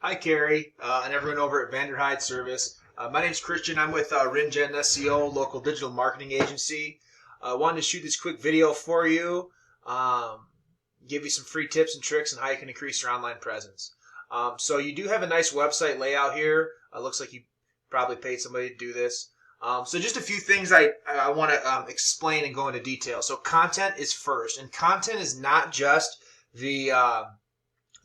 Hi, Carrie, and everyone over at Vander Hyde Service. My name's Christian. I'm with RinGen SEO, local digital marketing agency. Wanted to shoot this quick video for you, give you some free tips and tricks on how you can increase your online presence. So you do have a nice website layout here. Looks like you probably paid somebody to do this. So just a few things I want to explain and go into detail. So content is first, and content is not just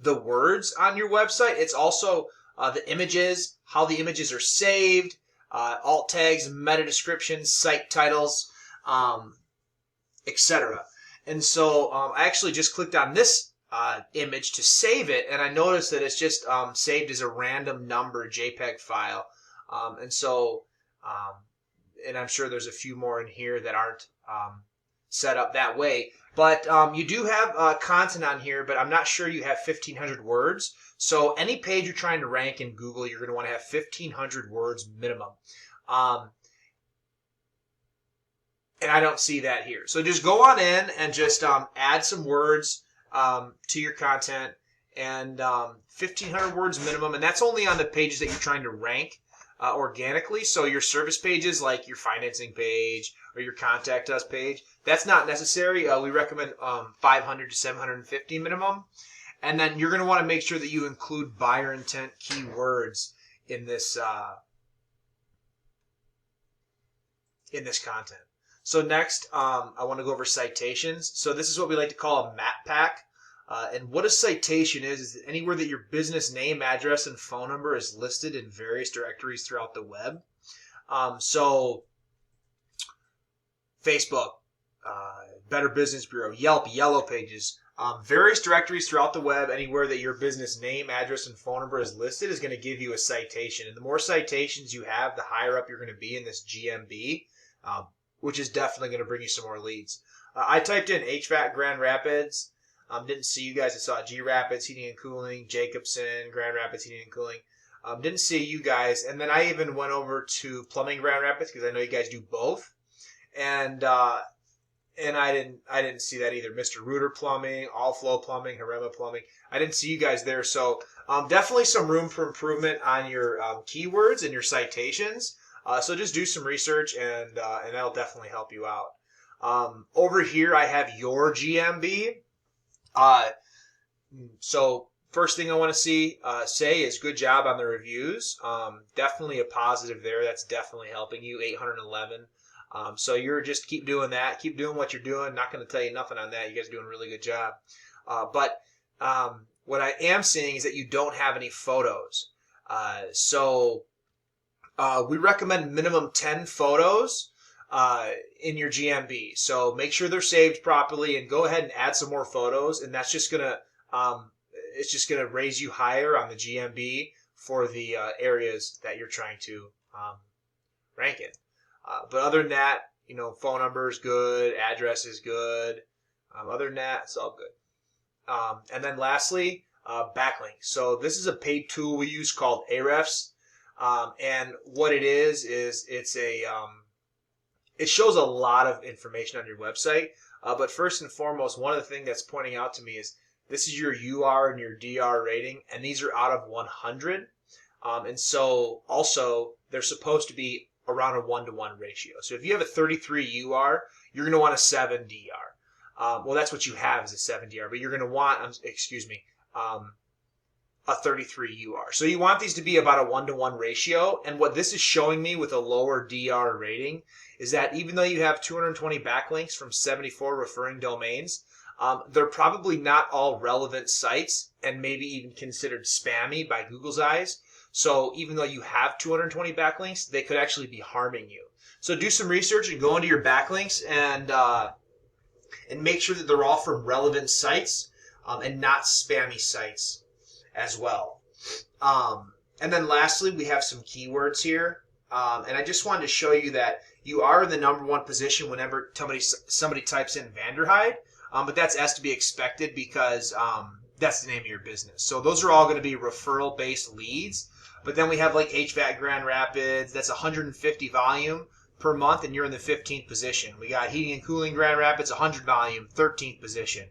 the words on your website. It's also the images, how the images are saved, alt tags, meta descriptions, site titles, etc. And so I actually just clicked on this image to save it, and I noticed that it's just saved as a random number JPEG file. And I'm sure there's a few more in here that aren't set up that way. But you do have content on here, but I'm not sure you have 1,500 words. So any page you're trying to rank in Google, you're going to want to have 1,500 words minimum. And I don't see that here. So just go on in and just add some words to your content, and 1,500 words minimum. And that's only on the pages that you're trying to rank organically. So your service pages, like your financing page or your contact us page, that's not necessary. We recommend 500 to 750 minimum. And then you're going to want to make sure that you include buyer intent keywords in this content. So next, I want to go over citations. So this is what we like to call a map pack. And what a citation is anywhere that your business name, address, and phone number is listed in various directories throughout the web. So Facebook, Better Business Bureau, Yelp, Yellow Pages, various directories throughout the web, anywhere that your business name, address, and phone number is listed is going to give you a citation. And the more citations you have, the higher up you're going to be in this GMB, which is definitely going to bring you some more leads. I typed in HVAC Grand Rapids. Didn't see you guys. I saw G Rapids Heating and Cooling, Jacobson, Grand Rapids Heating and Cooling. Didn't see you guys. And then I even went over to Plumbing Grand Rapids because I know you guys do both. And I didn't see that either. Mr. Rooter Plumbing, All Flow Plumbing, Harema Plumbing. I didn't see you guys there. So definitely some room for improvement on your keywords and your citations. So just do some research, and that'll definitely help you out. Over here I have your GMB. So first thing I want to say is good job on the reviews. Definitely a positive there. That's definitely helping you. 811. So you're just keep doing that. Keep doing what you're doing. Not going to tell you nothing on that. You guys are doing a really good job. But what I am seeing is that you don't have any photos. So we recommend minimum 10 photos in your GMB. So make sure they're saved properly and go ahead and add some more photos, and that's just gonna it's just gonna raise you higher on the GMB for the areas that you're trying to rank in. But other than that, phone number is good, address is good. Other than that, it's all good. And then lastly, backlinks. So this is a paid tool we use called Ahrefs, and what it is it's a it shows a lot of information on your website, but first and foremost, one of the things that's pointing out to me is this is your UR and your DR rating, and these are out of 100. And so also they're supposed to be around a 1-to-1 ratio. So if you have a 33 UR, you're going to want a 7 DR. Well, that's what you have is a 7 DR, but you're going to want, a 33 UR. So you want these to be about a 1-to-1 ratio. And what this is showing me with a lower DR rating is that even though you have 220 backlinks from 74 referring domains, they're probably not all relevant sites and maybe even considered spammy by Google's eyes. So even though you have 220 backlinks, they could actually be harming you. So do some research and go into your backlinks and make sure that they're all from relevant sites and not spammy sites as well. And then lastly, we have some keywords here. And I just wanted to show you that you are in the #1 position whenever somebody types in Vanderhyde, but that's as to be expected because that's the name of your business. So those are all going to be referral-based leads. But then we have like HVAC Grand Rapids, that's 150 volume per month, and you're in the 15th position. We got Heating and Cooling Grand Rapids, 100 volume, 13th position.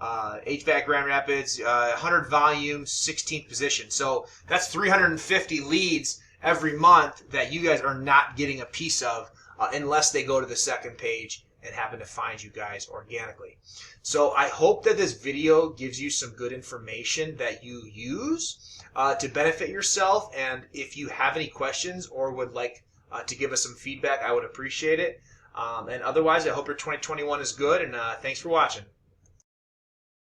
HVAC Grand Rapids, 100 volume, 16th position. So that's 350 leads every month that you guys are not getting a piece of unless they go to the second page and happen to find you guys organically. So I hope that this video gives you some good information that you use to benefit yourself. And if you have any questions or would like to give us some feedback, I would appreciate it. And otherwise, I hope your 2021 is good, and thanks for watching.